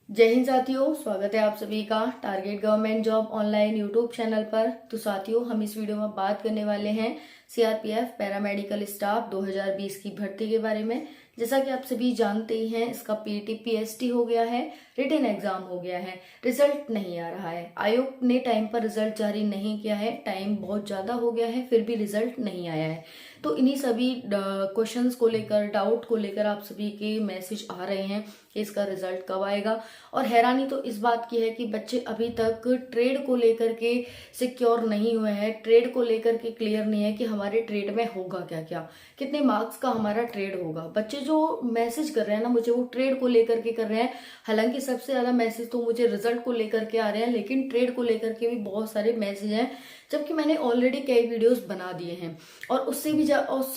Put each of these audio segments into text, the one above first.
जय हिंद साथियों, स्वागत है आप सभी का target government job online YouTube channel पर। तो साथियों, हम इस वीडियो में बात करने वाले हैं सीआरपीएफ पैरामेडिकल स्टाफ 2020 की भर्ती के बारे में। जैसा कि आप सभी जानते ही हैं, इसका पीटी पीएसटी हो गया है, रिटन एग्जाम हो गया है, रिजल्ट नहीं आ रहा है। आयोग ने टाइम पर रिजल्ट जारी नहीं किया है, टाइम बहुत ज्यादा हो गया है, फिर भी रिजल्ट नहीं आया है। तो इन्हीं सभी क्वेश्चंस को लेकर, डाउट को लेकर आप सभी के मैसेज आ रहे हैं कि इसका रिजल्ट कब आएगा। और हैरानी तो इस बात की है कि बच्चे अभी तक ट्रेड को लेकर के सिक्योर नहीं हुए हैं, ट्रेड को लेकर के क्लियर नहीं है कि हमारे ट्रेड में होगा क्या क्या, कितने मार्क्स का हमारा ट्रेड होगा। बच्चे जो मैसेज कर रहे हैं ना मुझे, वो ट्रेड को लेकर के कर रहे हैं। हालांकि सबसे ज्यादा मैसेज तो मुझे रिजल्ट को लेकर के आ रहे हैं, लेकिन ट्रेड को लेकर के भी बहुत सारे मैसेज हैं, जबकि मैंने ऑलरेडी कई वीडियोस बना दिए हैं। और उससे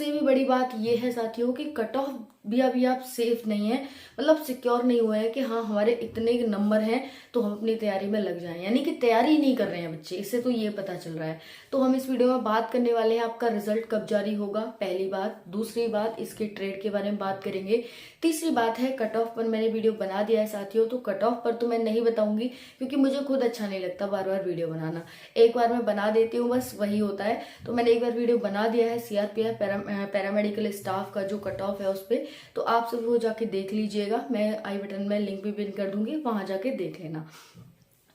भी बड़ी बात यह है साथियों कि कट ऑफ भी अभी आप सेफ नहीं है, मतलब सिक्योर नहीं हुआ है कि हाँ हमारे इतने नंबर हैं तो हम अपनी तैयारी में लग जाएं। यानी कि तैयारी नहीं कर रहे हैं बच्चे, इससे तो ये पता चल रहा है। तो हम इस वीडियो में बात करने वाले हैं आपका रिजल्ट कब जारी होगा, पहली बात। दूसरी बात, इसके ट्रेड के बारे में बात करेंगे। तीसरी बात है, कट ऑफ पर मैंने वीडियो बना दिया है साथियों, तो कट ऑफ पर तो मैं नहीं बताऊंगी क्योंकि मुझे खुद अच्छा नहीं लगता बार बार वीडियो बनाना। एक बार मैं बना देती हूँ, बस वही होता है। तो मैंने एक बार वीडियो बना दिया है सीआरपीएफ पैरामेडिकल स्टाफ का जो कट ऑफ है उस पर, तो आप सभी वो जाके देख लीजिएगा। मैं आई बटन में लिंक भी पिन कर दूंगी, वहां जाके देख लेना।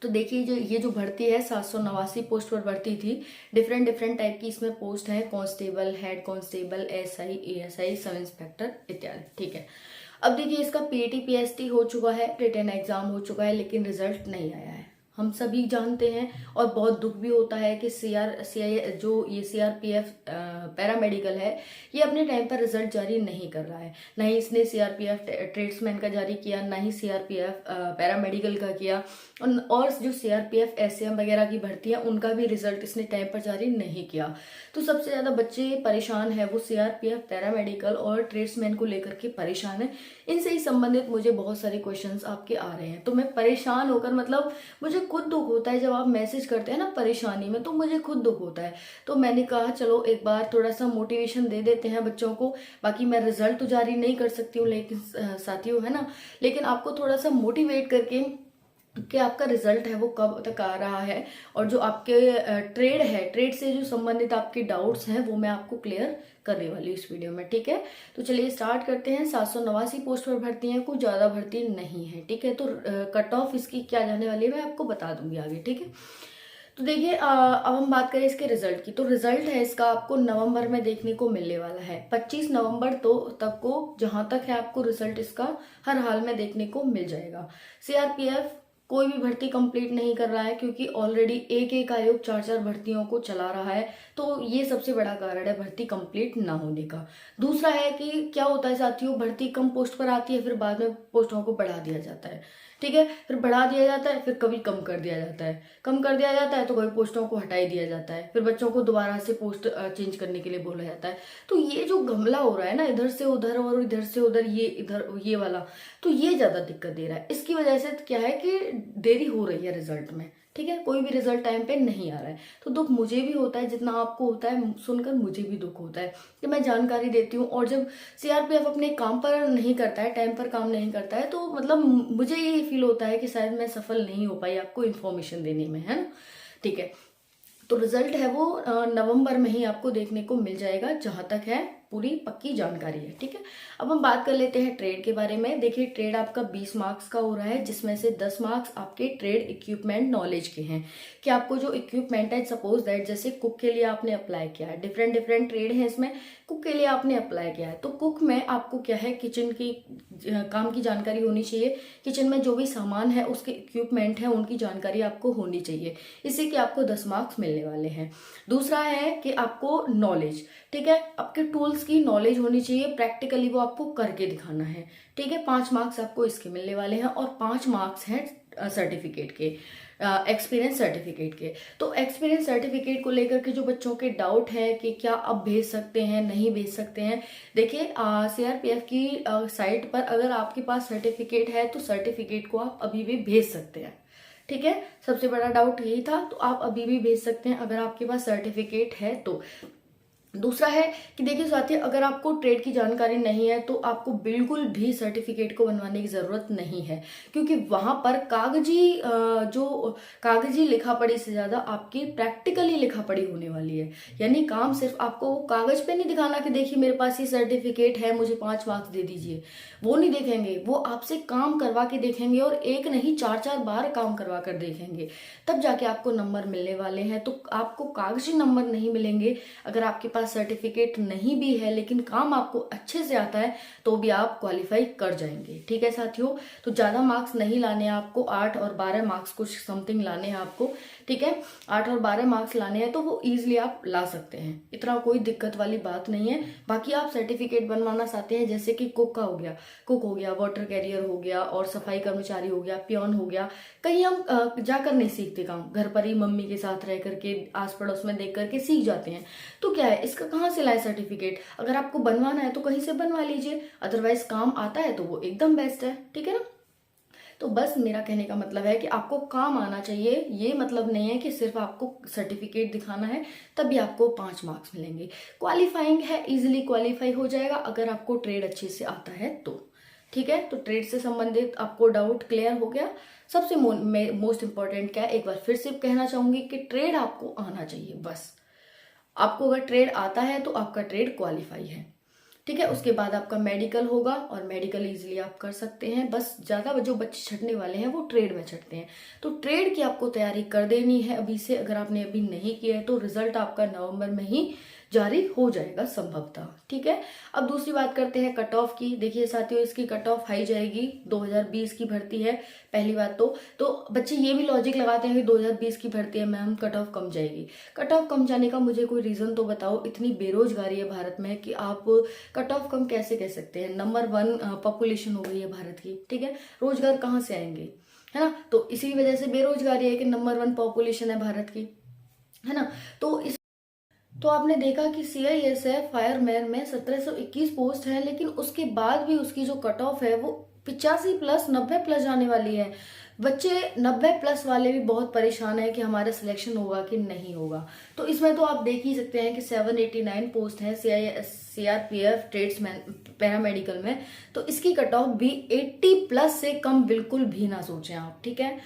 तो देखिए, ये जो भर्ती है 789 पोस्ट पर भर्ती थी। डिफरेंट डिफरेंट टाइप की इसमें पोस्ट है, constable, head constable, SI, ASI, sub inspector इत्यादि। ठीक है, अब देखिए इसका पीटी पीएसटी हो चुका है, रिटन एग्जाम हो चुका है, लेकिन रिजल्ट नहीं आया है। हम सभी जानते हैं और बहुत दुख भी होता है कि जो ये सीआरपीएफ पैरामेडिकल है, ये अपने टाइम पर रिजल्ट जारी नहीं कर रहा है। ना ही इसने सीआरपीएफ ट्रेड्समैन का जारी किया, ना ही सीआरपीएफ पैरामेडिकल का किया। और जो सीआरपीएफ एसएम वगैरह की भर्ती है, उनका भी रिजल्ट इसने टाइम पर जारी नहीं किया। तो सबसे ज्यादा बच्चे परेशान है वो सीआरपीएफ पैरामेडिकल और ट्रेड्समैन को लेकर के परेशान है। इनसे ही संबंधित मुझे बहुत सारे क्वेश्चंस आपके आ रहे हैं, तो मैं परेशान होकर, मतलब मुझे खुद दुख होता है जब आप मैसेज करते हैं ना परेशानी में, तो मुझे खुद दुख होता है। तो मैंने कहा चलो एक बार थोड़ा सा मोटिवेशन दे देते हैं बच्चों को। बाकी मैं रिजल्ट तो जारी नहीं कर सकती हूँ, लेकिन साथियों है ना, लेकिन आपको थोड़ा सा मोटिवेट करके कि आपका रिजल्ट है वो कब तक आ रहा है, और जो आपके ट्रेड है, ट्रेड से जो संबंधित आपके डाउट्स हैं वो मैं आपको क्लियर करने वाली हूँ इस वीडियो में। ठीक है, तो चलिए स्टार्ट करते हैं। 789 पोस्ट पर भर्ती है, कुछ ज्यादा भर्ती नहीं है। ठीक है, तो कट ऑफ इसकी क्या जाने वाली है मैं आपको बता दूंगी आगे। ठीक है, तो देखिए अब हम बात करें इसके रिजल्ट की। तो रिजल्ट है इसका आपको नवंबर में देखने को मिलने वाला है, 25 नवंबर तो तक को, जहां तक है आपको रिजल्ट इसका हर हाल में देखने को मिल जाएगा। सीआरपीएफ कोई भी भर्ती कंप्लीट नहीं कर रहा है क्योंकि ऑलरेडी एक एक आयोग चार चार भर्तियों को चला रहा है, तो ये सबसे बड़ा कारण है भर्ती कंप्लीट ना होने का। दूसरा है कि क्या होता है साथियों, भर्ती कम पोस्ट पर आती है, फिर बाद में पोस्टों को बढ़ा दिया जाता है। ठीक है, फिर बढ़ा दिया जाता है, फिर कभी कम कर दिया जाता है, कम कर दिया जाता है तो कभी पोस्टों को हटा ही दिया जाता है, फिर बच्चों को दोबारा से पोस्ट चेंज करने के लिए बोला जाता है। तो ये जो गमला हो रहा है ना, इधर से उधर और इधर से उधर, ये इधर ये वाला, तो ये ज्यादा दिक्कत दे रहा है। इसकी वजह से क्या है कि देरी हो रही है रिजल्ट में। ठीक है, कोई भी रिजल्ट टाइम पे नहीं आ रहा है, तो दुख मुझे भी होता है, जितना आपको होता है सुनकर मुझे भी दुख होता है कि मैं जानकारी देती हूँ और जब सीआरपीएफ अपने काम पर नहीं करता है, टाइम पर काम नहीं करता है, तो मतलब मुझे ये फील होता है कि शायद मैं सफल नहीं हो पाई आपको इन्फॉर्मेशन देने में, है ना। ठीक है, तो रिजल्ट है वो नवंबर में ही आपको देखने को मिल जाएगा, जहां तक है पूरी पक्की जानकारी है। ठीक है, अब हम बात कर लेते हैं ट्रेड के बारे में। देखिए, ट्रेड आपका 20 मार्क्स का हो रहा है, जिसमें से 10 मार्क्स आपके ट्रेड इक्विपमेंट नॉलेज के हैं कि आपको जो इक्विपमेंट है, सपोज दैट जैसे कुक के लिए आपने अप्लाई किया है, डिफरेंट डिफरेंट ट्रेड है इसमें, कुक के लिए आपने अप्लाई किया है, तो कुक में आपको क्या है, किचन की काम की जानकारी होनी चाहिए। किचन में जो भी सामान है, उसके इक्विपमेंट है, उनकी जानकारी आपको होनी चाहिए, इससे कि आपको 10 मार्क्स मिलने वाले हैं। दूसरा है कि आपको नॉलेज, ठीक है, आपके टूल्स की नॉलेज होनी चाहिए, प्रैक्टिकली वो आपको करके दिखाना है। ठीक है, 5 मार्क्स आपको इसके मिलने वाले हैं और 5 मार्क्स हैं सर्टिफिकेट के, एक्सपीरियंस सर्टिफिकेट के। तो एक्सपीरियंस सर्टिफिकेट को लेकर के जो बच्चों के डाउट है कि क्या अब भेज सकते हैं, नहीं भेज सकते हैं, देखिए सीआरपीएफ की साइट पर अगर आपके पास सर्टिफिकेट है तो सर्टिफिकेट को आप अभी भी भेज सकते हैं। ठीक है, सबसे बड़ा डाउट यही था, तो आप अभी भी भेज सकते हैं अगर आपके पास सर्टिफिकेट है तो। दूसरा है कि देखिए साथियों, अगर आपको ट्रेड की जानकारी नहीं है तो आपको बिल्कुल भी सर्टिफिकेट को बनवाने की ज़रूरत नहीं है, क्योंकि वहाँ पर जो कागजी लिखा पढ़ी से ज़्यादा आपकी प्रैक्टिकली लिखा पढ़ी होने वाली है। यानी काम सिर्फ आपको वो कागज पे नहीं दिखाना कि देखिए मेरे पास ये सर्टिफिकेट है, मुझे 5 मार्क्स दे दीजिए, वो नहीं देखेंगे। वो आपसे काम करवा के देखेंगे, और एक नहीं 4-4 बार काम करवा कर देखेंगे, तब जाके आपको नंबर मिलने वाले हैं। तो आपको कागजी नंबर नहीं मिलेंगे। अगर आपके पास सर्टिफिकेट नहीं भी है लेकिन काम आपको अच्छे से आता है तो भी आप क्वालिफाई कर जाएंगे। ठीक है साथियों, तो ज़्यादा मार्क्स नहीं लाने हैं आपको, 8 और 12 मार्क्स कुछ समथिंग लाने हैं आपको। ठीक है, 8 और 12 मार्क्स लाने हैं तो वो ईजिली आप ला सकते हैं, इतना कोई दिक्कत वाली बात नहीं है। बाकी आप सर्टिफिकेट बनवाना चाहते हैं, जैसे कि कुक का हो गया, कुक हो गया, वाटर कैरियर हो गया, और सफाई कर्मचारी हो गया, पियोन हो गया, कहीं हम जाकर नहीं सीखते काम, घर पर ही मम्मी के साथ रह करके आस पड़ोस में देख करके सीख जाते हैं। तो क्या है, इसका कहाँ से लाए सर्टिफिकेट? अगर आपको बनवाना है तो कहीं से बनवा लीजिए, अदरवाइज काम आता है तो वो एकदम बेस्ट है। ठीक है ना। तो बस मेरा कहने का मतलब है कि आपको काम आना चाहिए, ये मतलब नहीं है कि सिर्फ आपको सर्टिफिकेट दिखाना है तभी आपको 5 मार्क्स मिलेंगे। क्वालिफाइंग है, इजीली क्वालिफाई हो जाएगा अगर आपको ट्रेड अच्छे से आता है तो। ठीक है, तो ट्रेड से संबंधित आपको डाउट क्लियर हो गया। सबसे मोस्ट इंपॉर्टेंट क्या है, एक बार फिर से कहना चाहूंगी कि ट्रेड आपको आना चाहिए बस। आपको अगर ट्रेड आता है तो आपका ट्रेड क्वालिफाई है। ठीक है, उसके बाद आपका मेडिकल होगा, और मेडिकल इजीली आप कर सकते हैं। बस ज्यादा जो बच्चे छटने वाले हैं वो ट्रेड में छटते हैं, तो ट्रेड की आपको तैयारी कर देनी है अभी से। अगर आपने अभी नहीं किया है तो रिजल्ट आपका नवंबर में ही जारी हो जाएगा संभवतः। ठीक है, अब दूसरी बात करते हैं कट ऑफ की। देखिए साथियों, इसकी कट ऑफ हाई जाएगी, 2020 की भर्ती है। पहली बात तो बच्चे ये भी लॉजिक लगाते हैं कि 2020 की भर्ती है मैम, कट ऑफ कम जाएगी। कट ऑफ कम जाने का मुझे कोई रीजन तो बताओ। इतनी बेरोजगारी है भारत में कि आप कट ऑफ कम कैसे कह सकते हैं? नंबर 1 पॉपुलेशन हो गई है भारत की। ठीक है, रोजगार कहाँ से आएंगे, है ना। तो इसी वजह से बेरोजगारी है कि नंबर 1 पॉपुलेशन है भारत की, है ना। तो आपने देखा कि CISF फायरमैन में 1721 पोस्ट है, लेकिन उसके बाद भी उसकी जो कट ऑफ है वो 85 प्लस 90 प्लस जाने वाली है। बच्चे 90 प्लस वाले भी बहुत परेशान है कि हमारा सिलेक्शन होगा कि नहीं होगा। तो इसमें तो आप देख ही सकते हैं कि 789 पोस्ट है CRPF ट्रेड्समैन पैरामेडिकल में, तो इसकी कट ऑफ भी 80 प्लस से कम बिल्कुल भी ना सोचें आप। ठीक है,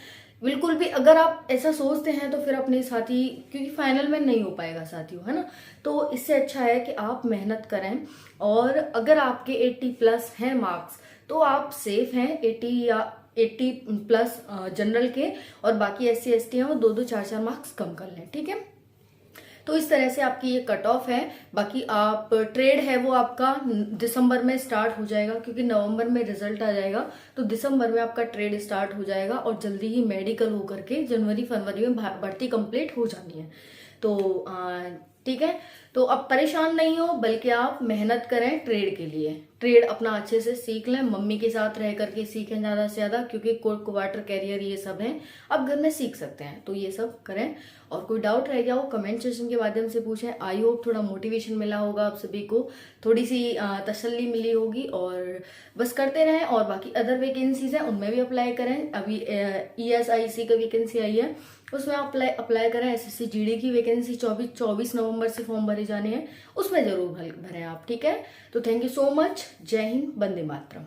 बिल्कुल भी अगर आप ऐसा सोचते हैं तो फिर अपने साथी, क्योंकि फाइनल में नहीं हो पाएगा साथियों, है ना। तो इससे अच्छा है कि आप मेहनत करें, और अगर आपके 80 प्लस हैं मार्क्स तो आप सेफ हैं। 80 या 80 प्लस जनरल के, और बाकी SC ST हैं वो 2-2 4-4 मार्क्स कम कर लें। ठीक है, तो इस तरह से आपकी ये कट ऑफ है। बाकी आप ट्रेड है वो आपका दिसंबर में स्टार्ट हो जाएगा, क्योंकि नवंबर में रिजल्ट आ जाएगा, तो दिसंबर में आपका ट्रेड स्टार्ट हो जाएगा, और जल्दी ही मेडिकल होकर के जनवरी फरवरी में भर्ती कंप्लीट हो जानी है। तो ठीक है, तो अब परेशान नहीं हो, बल्कि आप मेहनत करें ट्रेड के लिए। ट्रेड अपना अच्छे से सीख लें, मम्मी के साथ रह करके सीखें ज्यादा से ज्यादा, क्योंकि कुक, वाटर कैरियर ये सब हैं आप घर में सीख सकते हैं, तो ये सब करें। और कोई डाउट रह गया हो कमेंट सेक्शन के माध्यम से पूछें। आई होप थोड़ा मोटिवेशन मिला होगा आप सभी को, थोड़ी सी तसल्ली मिली होगी, और बस करते रहें। और बाकी अदर वैकेंसीज हैं उनमें भी अप्लाई करें। अभी ESIC का वैकेंसी आई है, उसमें आप अप्लाई करें। SSC GD की वैकेंसी 24 नवंबर से फॉर्म भरे जाने हैं, उसमें जरूर भरें आप। ठीक है, तो थैंक यू सो मच। जय हिंद, वंदे मातरम।